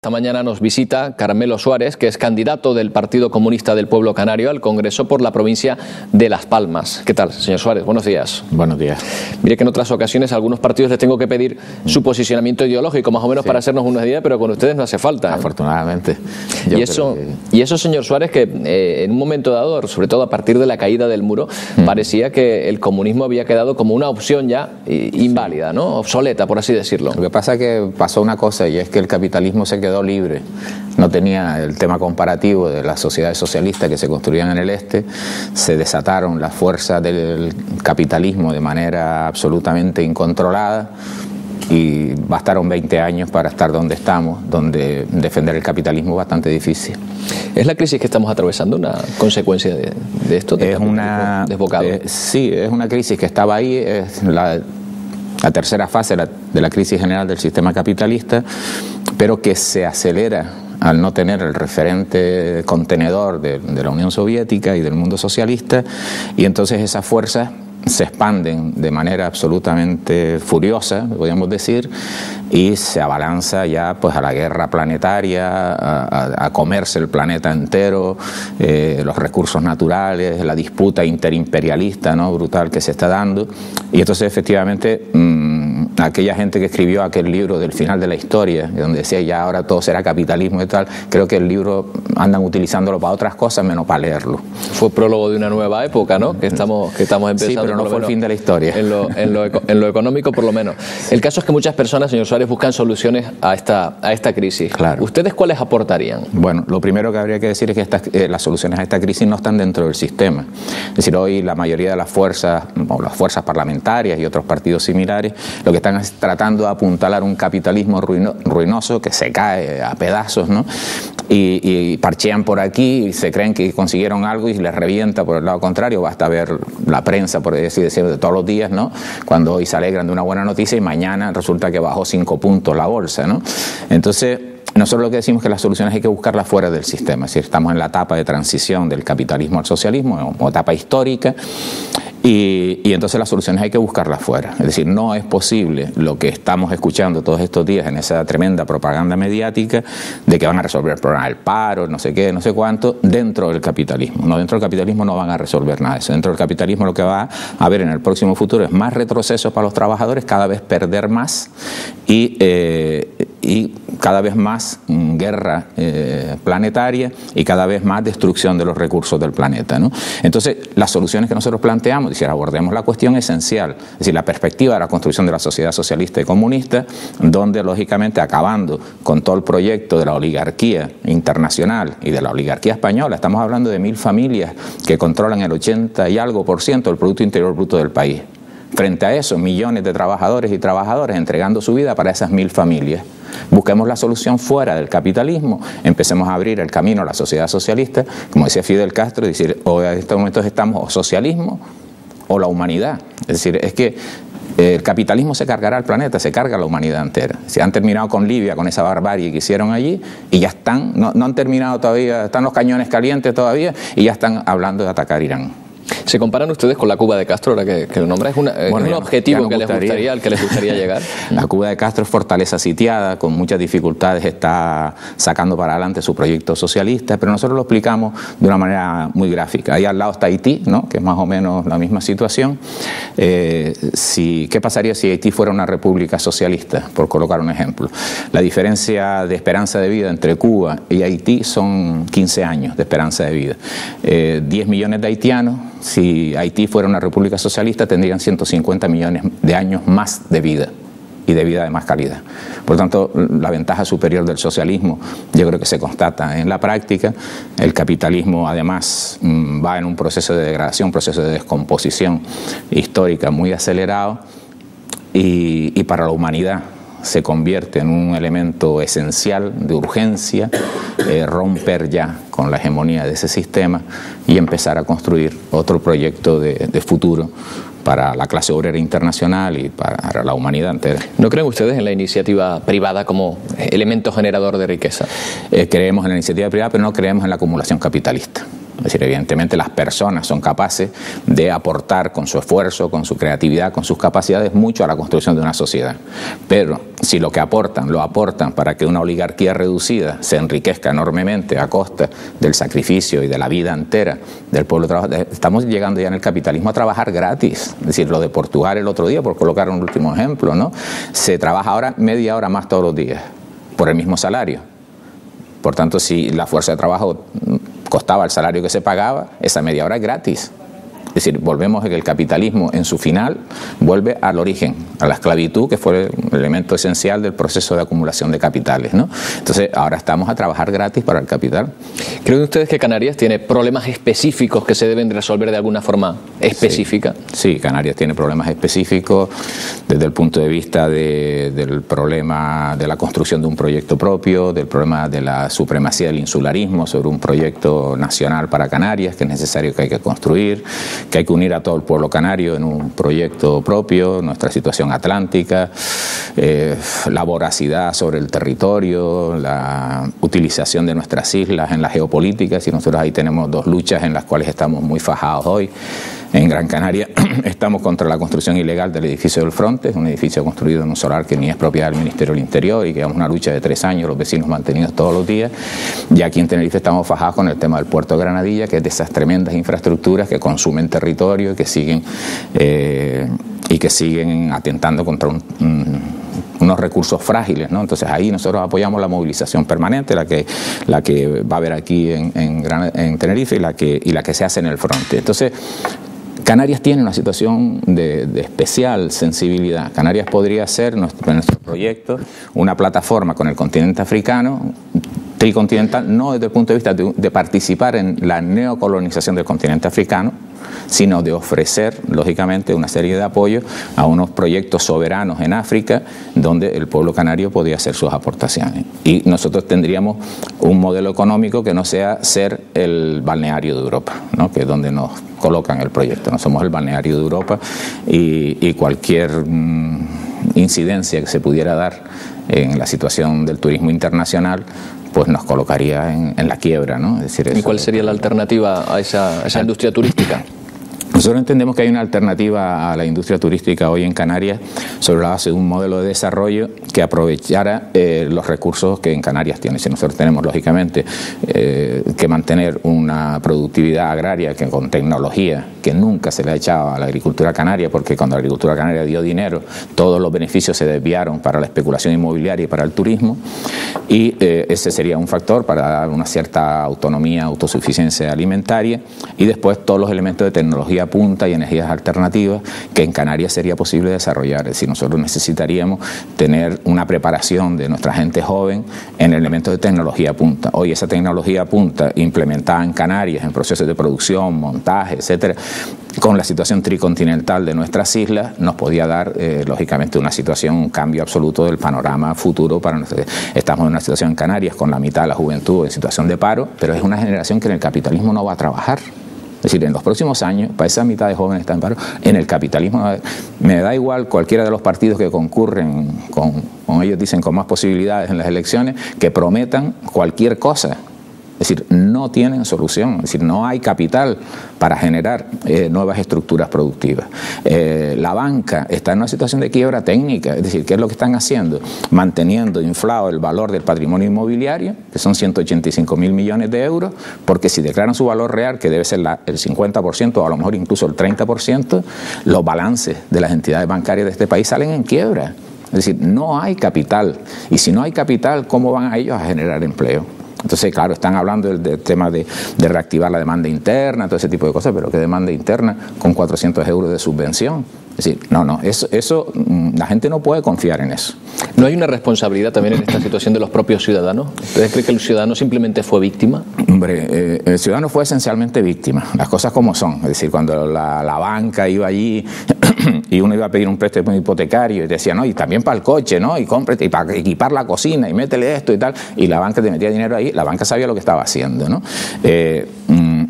Esta mañana nos visita Carmelo Suárez, que es candidato del Partido Comunista del Pueblo Canario al Congreso por la provincia de Las Palmas. ¿Qué tal, señor Suárez? Buenos días. Buenos días. Mire que en otras ocasiones a algunos partidos les tengo que pedir su posicionamiento ideológico, más o menos para hacernos una idea, pero con ustedes no hace falta. Afortunadamente. Y eso, señor Suárez, que en un momento dado, sobre todo a partir de la caída del muro, parecía que el comunismo había quedado como una opción ya inválida, ¿no? Obsoleta, por así decirlo. Lo que pasa es que pasó una cosa, y es que el capitalismo se quedó libre, no tenía el tema comparativo de las sociedades socialistas que se construían en el este, se desataron las fuerzas del capitalismo de manera absolutamente incontrolada y bastaron 20 años para estar donde estamos, donde defender el capitalismo es bastante difícil. ¿Es la crisis que estamos atravesando una consecuencia de esto? Es una desbocado. Sí, es una crisis que estaba ahí, es la tercera fase de la crisis general del sistema capitalista, pero que se acelera al no tener el referente contenedor de la Unión Soviética y del mundo socialista, y entonces esas fuerzas se expanden de manera absolutamente furiosa, podríamos decir, y se abalanza ya pues a la guerra planetaria, a comerse el planeta entero, los recursos naturales, la disputa interimperialista, ¿no?, brutal que se está dando. Y entonces efectivamente aquella gente que escribió aquel libro del final de la historia, donde decía ya ahora todo será capitalismo y tal, creo que el libro andan utilizándolo para otras cosas menos para leerlo. Fue prólogo de una nueva época, ¿no?, que estamos empezando. Sí, pero no fue el fin de la historia. En lo económico, por lo menos. El caso es que muchas personas, señor Suárez, buscan soluciones a esta crisis. Claro. ¿Ustedes cuáles aportarían? Bueno, lo primero que habría que decir es que las soluciones a esta crisis no están dentro del sistema. Es decir, hoy la mayoría de las fuerzas, o las fuerzas parlamentarias y otros partidos similares, lo que están es tratando de apuntalar un capitalismo ruinoso que se cae a pedazos, ¿no? Y parchean por aquí y se creen que consiguieron algo y les revienta por el lado contrario. Basta ver la prensa, por decir de todos los días, ¿no?, cuando hoy se alegran de una buena noticia y mañana resulta que bajó 5 puntos la bolsa, ¿no? Entonces, nosotros lo que decimos es que las soluciones hay que buscarlas fuera del sistema. Es decir, estamos en la etapa de transición del capitalismo al socialismo, o etapa histórica, y entonces las soluciones hay que buscarlas fuera. Es decir, no es posible lo que estamos escuchando todos estos días en esa tremenda propaganda mediática de que van a resolver el problema del paro, no sé qué, no sé cuánto, dentro del capitalismo. No, dentro del capitalismo no van a resolver nada de eso. Dentro del capitalismo lo que va a haber en el próximo futuro es más retrocesos para los trabajadores, cada vez perder más y cada vez más guerra planetaria y cada vez más destrucción de los recursos del planeta, ¿no? Entonces, las soluciones que nosotros planteamos, es decir, abordemos la cuestión esencial, es decir, la perspectiva de la construcción de la sociedad socialista y comunista, donde lógicamente acabando con todo el proyecto de la oligarquía internacional y de la oligarquía española, estamos hablando de 1000 familias que controlan el 80 y algo % del Producto Interior Bruto del país. Frente a eso, millones de trabajadores y trabajadoras entregando su vida para esas 1000 familias. Busquemos la solución fuera del capitalismo, empecemos a abrir el camino a la sociedad socialista, como decía Fidel Castro, es decir, hoy en estos momentos estamos o socialismo o la humanidad. Es decir, es que el capitalismo se cargará al planeta, se carga la humanidad entera. Se han terminado con Libia, con esa barbarie que hicieron allí, y ya están, no han terminado todavía, están los cañones calientes todavía, y ya están hablando de atacar Irán. ¿Se comparan ustedes con la Cuba de Castro, ahora que lo nombra? ¿Es un objetivo al que les gustaría llegar? La Cuba de Castro es fortaleza sitiada, con muchas dificultades está sacando para adelante su proyecto socialista, pero nosotros lo explicamos de una manera muy gráfica. Ahí al lado está Haití, ¿no?, que es más o menos la misma situación. ¿Qué pasaría si Haití fuera una república socialista? Por colocar un ejemplo. La diferencia de esperanza de vida entre Cuba y Haití son 15 años de esperanza de vida. 10 millones de haitianos. Si Haití fuera una república socialista, tendrían 150 millones de años más de vida, y de vida de más calidad. Por lo tanto, la ventaja superior del socialismo yo creo que se constata en la práctica. El capitalismo además va en un proceso de degradación, un proceso de descomposición histórica muy acelerado, y para la humanidad se convierte en un elemento esencial de urgencia, romper ya con la hegemonía de ese sistema y empezar a construir otro proyecto de futuro para la clase obrera internacional y para la humanidad entera. ¿No creen ustedes en la iniciativa privada como elemento generador de riqueza? Creemos en la iniciativa privada, pero no creemos en la acumulación capitalista. Es decir, evidentemente las personas son capaces de aportar con su esfuerzo, con su creatividad, con sus capacidades mucho a la construcción de una sociedad. Pero si lo que aportan, lo aportan para que una oligarquía reducida se enriquezca enormemente a costa del sacrificio y de la vida entera del pueblo trabajador, estamos llegando ya en el capitalismo a trabajar gratis. Es decir, lo de Portugal el otro día, por colocar un último ejemplo, ¿no? Se trabaja ahora media hora más todos los días por el mismo salario. Por tanto, si la fuerza de trabajo costaba el salario que se pagaba, esa media hora es gratis. Es decir, volvemos a que el capitalismo en su final vuelve al origen, a la esclavitud, que fue el elemento esencial del proceso de acumulación de capitales, ¿no? Entonces, ahora estamos a trabajar gratis para el capital. ¿Creen ustedes que Canarias tiene problemas específicos que se deben resolver de alguna forma específica? Sí, Canarias tiene problemas específicos desde el punto de vista del problema de la construcción de un proyecto propio, del problema de la supremacía del insularismo sobre un proyecto nacional para Canarias, que es necesario, que hay que construir, que hay que unir a todo el pueblo canario en un proyecto propio, nuestra situación atlántica, la voracidad sobre el territorio, la utilización de nuestras islas en la geopolítica. Y nosotros ahí tenemos dos luchas en las cuales estamos muy fajados hoy. En Gran Canaria estamos contra la construcción ilegal del edificio del Fronte, un edificio construido en un solar que ni es propiedad del Ministerio del Interior y que es una lucha de 3 años, los vecinos mantenidos todos los días. Y aquí en Tenerife estamos fajados con el tema del puerto de Granadilla, que es de esas tremendas infraestructuras que consumen territorio y que siguen atentando contra unos recursos frágiles, ¿no? Entonces ahí nosotros apoyamos la movilización permanente, la que va a haber aquí en Tenerife y la que se hace en el Fronte. Entonces, Canarias tiene una situación de especial sensibilidad. Canarias podría ser, nuestro proyecto, una plataforma con el continente africano, tricontinental, no desde el punto de vista de participar en la neocolonización del continente africano, sino de ofrecer, lógicamente, una serie de apoyos a unos proyectos soberanos en África, donde el pueblo canario podía hacer sus aportaciones. Y nosotros tendríamos un modelo económico que no sea ser el balneario de Europa, ¿no? Que es donde nos colocan el proyecto. No somos el balneario de Europa y cualquier incidencia que se pudiera dar en la situación del turismo internacional pues nos colocaría en la quiebra, ¿no? Es decir, ¿y cuál sería la alternativa a esa industria turística? Nosotros entendemos que hay una alternativa a la industria turística hoy en Canarias sobre la base de un modelo de desarrollo que aprovechara los recursos que en Canarias tiene. Si nosotros tenemos, lógicamente, que mantener una productividad agraria que con tecnología que nunca se le ha echado a la agricultura canaria, porque cuando la agricultura canaria dio dinero, todos los beneficios se desviaron para la especulación inmobiliaria y para el turismo, y ese sería un factor para dar una cierta autonomía, autosuficiencia alimentaria, y después todos los elementos de tecnología punta y energías alternativas que en Canarias sería posible desarrollar. Es decir, nosotros necesitaríamos tener una preparación de nuestra gente joven en elementos de tecnología punta. Hoy esa tecnología punta implementada en Canarias en procesos de producción, montaje, etcétera, con la situación tricontinental de nuestras islas, nos podía dar, lógicamente, una situación, un cambio absoluto del panorama futuro para nosotros. Estamos en una situación en Canarias con la mitad de la juventud en situación de paro, pero es una generación que en el capitalismo no va a trabajar. Es decir, en los próximos años, para esa mitad de jóvenes que están en paro, en el capitalismo, me da igual cualquiera de los partidos que concurren con ellos dicen con más posibilidades en las elecciones, que prometan cualquier cosa. Es decir, no tienen solución, es decir, no hay capital para generar nuevas estructuras productivas. La banca está en una situación de quiebra técnica, es decir, ¿qué es lo que están haciendo? Manteniendo inflado el valor del patrimonio inmobiliario, que son 185.000 millones de euros, porque si declaran su valor real, que debe ser el 50% o a lo mejor incluso el 30%, los balances de las entidades bancarias de este país salen en quiebra. Es decir, no hay capital, y si no hay capital, ¿cómo van a ellos a generar empleo? Entonces, claro, están hablando del tema de reactivar la demanda interna, todo ese tipo de cosas, pero ¿qué demanda interna con 400 euros de subvención? Es decir, eso la gente no puede confiar en eso. ¿No hay una responsabilidad también en esta situación de los propios ciudadanos? ¿Ustedes creen que el ciudadano simplemente fue víctima? Hombre, el ciudadano fue esencialmente víctima, las cosas como son. Es decir, cuando la banca iba allí y uno iba a pedir un préstamo hipotecario y decía, no, y también para el coche, ¿no? Y cómprate, y para equipar la cocina, y métele esto y tal, y la banca te metía dinero ahí, la banca sabía lo que estaba haciendo, ¿no?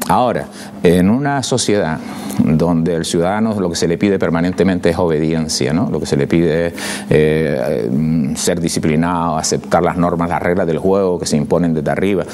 Ahora, en una sociedad donde el ciudadano lo que se le pide permanentemente es obediencia, ¿no? Lo que se le pide es ser disciplinado, aceptar las normas, las reglas del juego que se imponen desde arriba.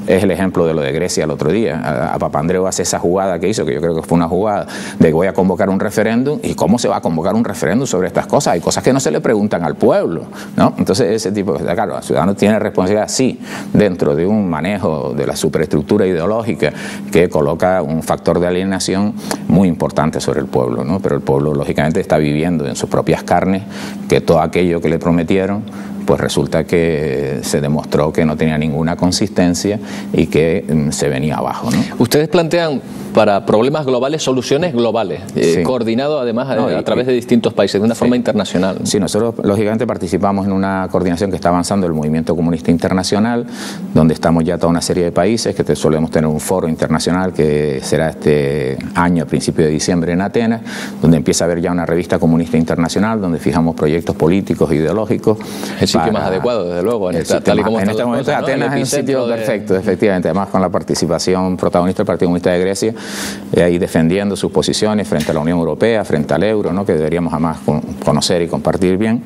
es el ejemplo de lo de Grecia el otro día. A Papandreou hace esa jugada que hizo, que yo creo que fue una jugada de voy a convocar un referéndum. ¿Y cómo se va a convocar un referéndum sobre estas cosas? Hay cosas que no se le preguntan al pueblo, ¿no? Entonces ese tipo de... Claro, el ciudadano tiene responsabilidad, sí, dentro de un manejo de la superestructura ideológica que coloca un factor de alienación muy importante sobre el pueblo, ¿no? Pero el pueblo lógicamente está viviendo en sus propias carnes que todo aquello que le prometieron pues resulta que se demostró que no tenía ninguna consistencia y que se venía abajo, ¿no? Ustedes plantean para problemas globales soluciones globales, sí. Coordinado además a través de distintos países, de una forma internacional. Sí, nosotros lógicamente participamos en una coordinación que está avanzando el Movimiento Comunista Internacional, donde estamos ya toda una serie de países, que solemos tener un foro internacional que será este año, a principios de diciembre en Atenas, donde empieza a haber ya una revista comunista internacional, donde fijamos proyectos políticos, ideológicos. El sitio más adecuado, desde luego, tal y como en este momento cosas, Atenas ¿no? es un sitio perfecto, efectivamente, además con la participación protagonista del Partido Comunista de Grecia, ahí defendiendo sus posiciones frente a la Unión Europea, frente al euro, ¿no? Que deberíamos además conocer y compartir bien.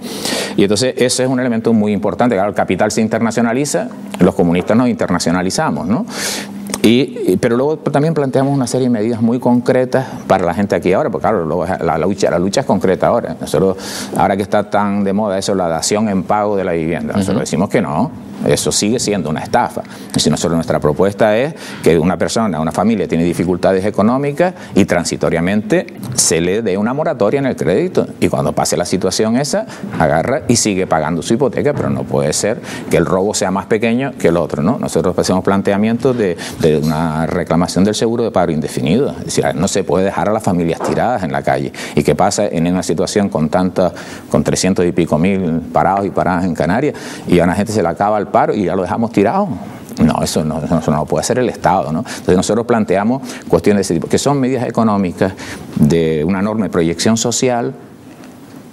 Y entonces ese es un elemento muy importante. Claro, el capital se internacionaliza, los comunistas nos internacionalizamos, ¿no? Pero luego también planteamos una serie de medidas muy concretas para la gente aquí ahora, porque claro, la lucha es concreta ahora. Nosotros, ahora que está tan de moda eso, la dación en pago de la vivienda, nosotros decimos que no. Eso sigue siendo una estafa. Si nosotros, nuestra propuesta es que una persona, una familia tiene dificultades económicas y transitoriamente se le dé una moratoria en el crédito, y cuando pase la situación esa, agarra y sigue pagando su hipoteca, pero no puede ser que el robo sea más pequeño que el otro, ¿no? Nosotros hacemos planteamientos de una reclamación del seguro de paro indefinido. Es decir, no se puede dejar a las familias tiradas en la calle. ¿Y qué pasa en una situación con 300 y pico mil parados y paradas en Canarias, y a una gente se le acaba el paro y ya lo dejamos tirado? No, eso no puede hacer el Estado, ¿no? Entonces nosotros planteamos cuestiones de ese tipo, que son medidas económicas de una enorme proyección social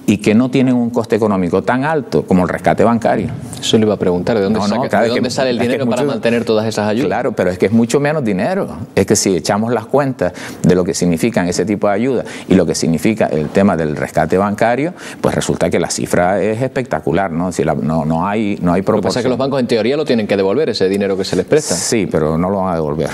y que no tienen un coste económico tan alto como el rescate bancario. Eso le iba a preguntar, ¿de dónde sale el dinero para mantener todas esas ayudas? Claro, pero es que es mucho menos dinero. Es que si echamos las cuentas de lo que significan ese tipo de ayudas y lo que significa el tema del rescate bancario, pues resulta que la cifra es espectacular, ¿no? Si no hay proporción. Lo que pasa es que los bancos en teoría lo tienen que devolver, ese dinero que se les presta. Sí, pero no lo van a devolver.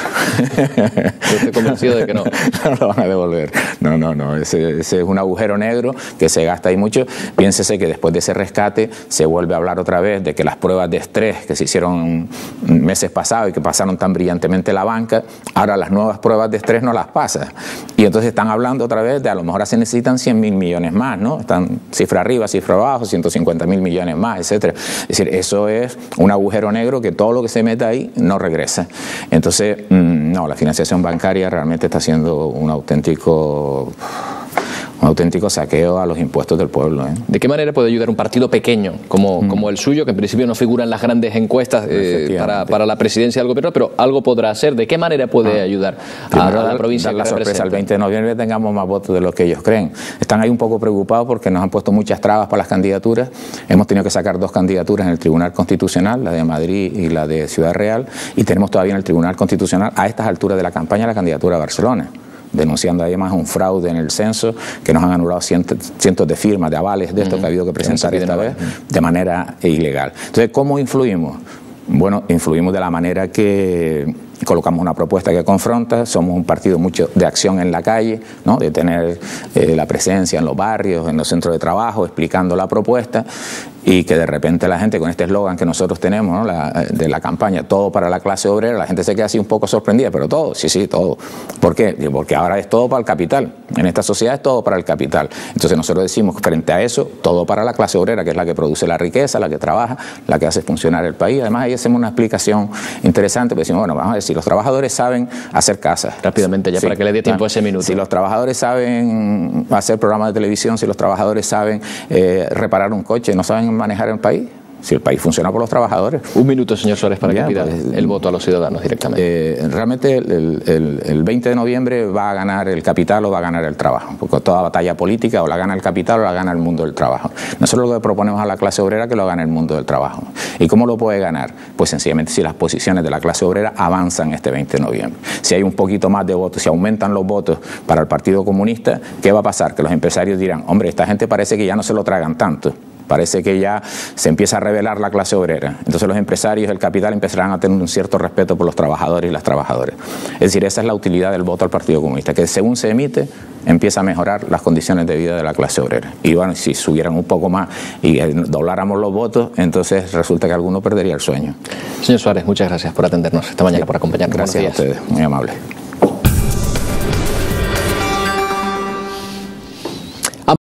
Yo estoy convencido de que no. No lo van a devolver. No. Ese es un agujero negro que se gasta ahí mucho. Piénsese que después de ese rescate se vuelve a hablar otra vez de que las pruebas de estrés que se hicieron meses pasados y que pasaron tan brillantemente la banca, ahora las nuevas pruebas de estrés no las pasa. Y entonces están hablando otra vez de a lo mejor se necesitan 100.000 millones más, ¿no? Están cifra arriba, cifra abajo, 150.000 millones más, etcétera. Es decir, eso es un agujero negro que todo lo que se meta ahí no regresa. Entonces, no, la financiación bancaria realmente está siendo un auténtico saqueo a los impuestos del pueblo, ¿eh? ¿De qué manera puede ayudar un partido pequeño como el suyo, que en principio no figura en las grandes encuestas para la presidencia del gobierno, pero algo podrá hacer? ¿De qué manera puede ayudar a la provincia que la sorpresa representa? el 20 de noviembre tengamos más votos de lo que ellos creen. Están ahí un poco preocupados porque nos han puesto muchas trabas para las candidaturas. Hemos tenido que sacar 2 candidaturas en el Tribunal Constitucional, la de Madrid y la de Ciudad Real, y tenemos todavía en el Tribunal Constitucional, a estas alturas de la campaña, la candidatura a Barcelona, denunciando además un fraude en el censo, que nos han anulado cientos de firmas, de avales de esto que ha habido que presentar esta vez de manera ilegal. Entonces, ¿cómo influimos? Bueno, influimos de la manera que colocamos una propuesta que confronta, somos un partido mucho de acción en la calle, ¿no? De tener la presencia en los barrios, en los centros de trabajo, explicando la propuesta, y que de repente la gente con este eslogan que nosotros tenemos, ¿no? De la campaña, todo para la clase obrera, la gente se queda así un poco sorprendida, pero todo, sí, todo. ¿Por qué? Porque ahora es todo para el capital, en esta sociedad es todo para el capital. Entonces nosotros decimos, frente a eso, todo para la clase obrera, que es la que produce la riqueza, la que trabaja, la que hace funcionar el país. Además ahí hacemos una explicación interesante, porque decimos, bueno, vamos a ver, si los trabajadores saben hacer casas. Rápidamente, ya para que le dé tiempo a ese minuto. Si los trabajadores saben hacer programas de televisión, si los trabajadores saben reparar un coche, no saben manejar el país. Si el país funciona por los trabajadores. Un minuto, señor Suárez, para que pida el voto a los ciudadanos directamente. Realmente el 20 de noviembre va a ganar el capital o va a ganar el trabajo, porque toda batalla política o la gana el capital o la gana el mundo del trabajo. Nosotros lo que proponemos a la clase obrera es que lo gane el mundo del trabajo. ¿Y cómo lo puede ganar? Pues sencillamente si las posiciones de la clase obrera avanzan este 20 de noviembre. Si hay un poquito más de votos, si aumentan los votos para el Partido Comunista, ¿qué va a pasar? Que los empresarios dirán, hombre, esta gente parece que ya no se lo tragan tanto Parece que ya se empieza a rebelar la clase obrera. Entonces los empresarios, el capital empezarán a tener un cierto respeto por los trabajadores y las trabajadoras. Es decir, esa es la utilidad del voto al Partido Comunista, que según se emite, empieza a mejorar las condiciones de vida de la clase obrera. Y bueno, si subieran un poco más y dobláramos los votos, entonces resulta que alguno perdería el sueño. Señor Suárez, muchas gracias por atendernos esta mañana, por acompañarnos. Gracias a ustedes, muy amable.